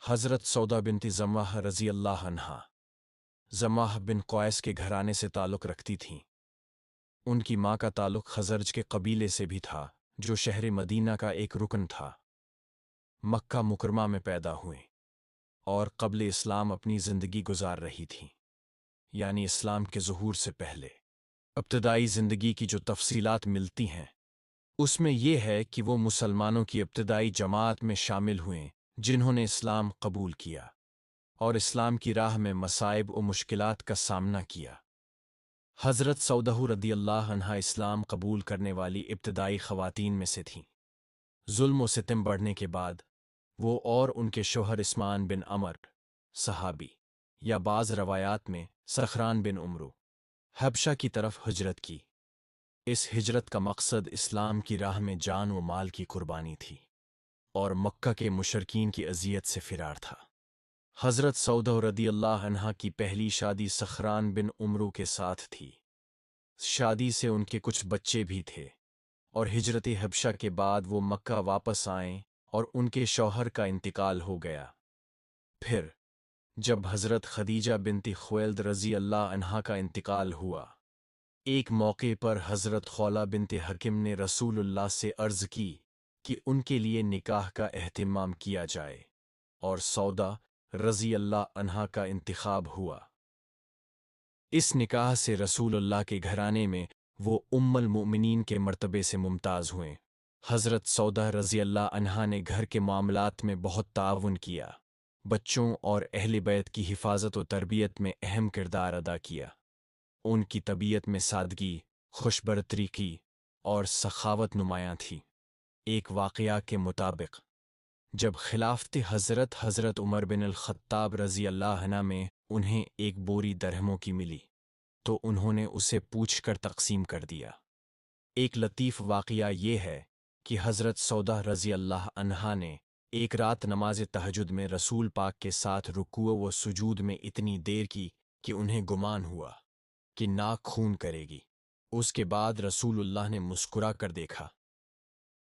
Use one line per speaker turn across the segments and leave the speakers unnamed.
हज़रत सौदा बिनती ज़म्वाह रज़ी अल्लाह अन्हा ज़म्वाह बिन क़ैस के घराने से ताल्लुक़ रखती थीं। उनकी माँ का ताल्लुक़ ख़ज़रज के कबीले से भी था, जो शहर मदीना का एक रुकन था। मक्का मुकरमा में पैदा हुए और क़ब्ल इस्लाम अपनी ज़िंदगी गुजार रही थीं, यानी इस्लाम के ज़ुहूर से पहले। इब्तिदाई ज़िंदगी की जो तफ़सीलात मिलती हैं, उसमें यह है कि वो मुसलमानों की इब्तिदाई जमात में शामिल हुए जिन्होंने इस्लाम कबूल किया और इस्लाम की राह में मसाइब व मुश्किलात का सामना किया। हज़रत सौदह रदियल्लाहु अन्हा इस्लाम कबूल करने वाली इब्तिदाई ख़वातीन में से थीं। ज़ुल्म व सितम बढ़ने के बाद वो और उनके शोहर इस्मान बिन अमर सहाबी या बाज़ रवायात में सखरान बिन उमरू हबशा की तरफ हिजरत की। इस हिजरत का मकसद इस्लाम की राह में जान व माल की कुर्बानी थी और मक्का के मुशरकीन की अजियत से फ़िरार था। हज़रत सौदा रदियल्लाहु अन्हा की पहली शादी सखरान बिन उमरू के साथ थी। शादी से उनके कुछ बच्चे भी थे और हिजरत हबशा के बाद वो मक्का वापस आए और उनके शौहर का इंतकाल हो गया। फिर जब हज़रत खदीजा बिनती खुवैलिद रज़ी अल्लाह अन्हा का इंतकाल हुआ, एक मौके पर हज़रत खौला बिनती हकीम ने रसूलुल्लाह से अर्ज़ की कि उनके लिए निकाह का एहतिमाम किया जाए, और सौदा रज़ी अल्लाह अन्हा का इंतखाब हुआ। इस निकाह से रसूलुल्लाह के घराने में वो उम्मुल मोमिनीन के मर्तबे से मुमताज़ हुए। हज़रत सौदा रज़ी अल्लाह अन्हा ने घर के मामलात में बहुत ताउन किया, बच्चों और अहले बैत की हिफाजत व तरबियत में अहम किरदार अदा किया। उनकी तबीयत में सादगी, खुशबरतरीकी और सखावत नुमायाँ थी। एक वाक़या के मुताबिक जब खिलाफत हज़रत उमर बिन अल-ख़त्ताब रज़ी अल्लाह अन्हु में उन्हें एक बोरी दरहमों की मिली, तो उन्होंने उसे पूछकर तक़सीम कर दिया। एक लतीफ़ वाक़या ये है कि हज़रत सौदा रज़ी अल्लाह अन्हा ने एक रात नमाज तहज्जुद में रसूल पाक के साथ रुकू व सुजूद में इतनी देर की कि उन्हें गुमान हुआ कि नाक खून करेगी। उसके बाद रसूलुल्लाह ने मुस्कुरा कर देखा।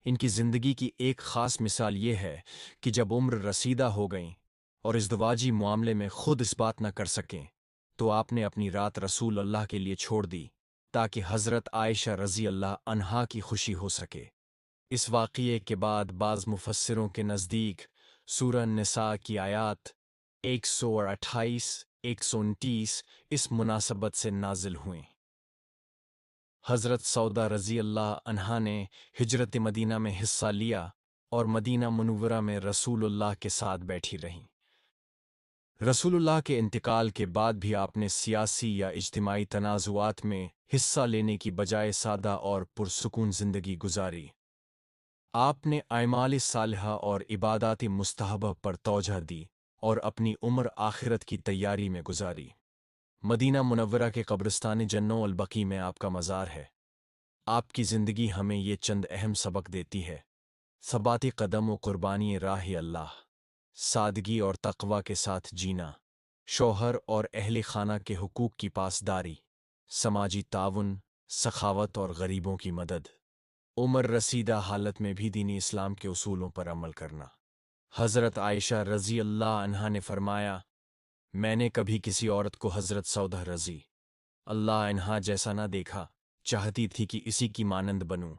इनकी ज़िंदगी की एक ख़ास मिसाल ये है कि जब उम्र रसीदा हो गई और इज़्दवाजी मामले में ख़ुद इस बात न कर सकें, तो आपने अपनी रात रसूल अल्लाह के लिए छोड़ दी ताकि हज़रत आयशा रज़ी अल्लाह अन्हा की खुशी हो सके। इस वाक़ये के बाद बाज़ मुफस्सिरों के नज़दीक सूरह निसा की आयात 128, 129 इस मुनासबत से नाज़िल हुईं। हज़रत सौदा रज़ी अल्लाह अन्हा ने हिजरत मदीना में हिस्सा लिया और मदीना मुनव्वरा में रसूलुल्लाह के साथ बैठी रहीं। रसूलुल्लाह के इंतकाल के बाद भी आपने सियासी या इज्तिमाई तनाज़ुआत में हिस्सा लेने की बजाय सादा और पुरसुकून ज़िंदगी गुजारी। आपने आमाल सालिहा और इबादात मुस्तहबा पर तवज्जो दी और अपनी उम्र आखिरत की तैयारी में गुजारी। मदीना मुनव्वरा के कब्रिस्तान जन्नो अल बकी में आपका मज़ार है। आपकी ज़िंदगी हमें ये चंद अहम सबक देती है: सबाती कदम व कुर्बानी राह अल्लाह, सादगी और तक़वा के साथ जीना, शौहर और अहले खाना के हुकूक की पासदारी, समाजी ताउन, सखावत और गरीबों की मदद, उम्र रसीदा हालत में भी दीनी इस्लाम के उसूलों पर अमल करना। हज़रत आयशा रज़ी अल्लाह अन्हा ने फरमाया, मैंने कभी किसी औरत को हज़रत सौदा रज़ी अल्लाह अन्हा जैसा ना देखा, चाहती थी कि इसी की मानंद बनूं।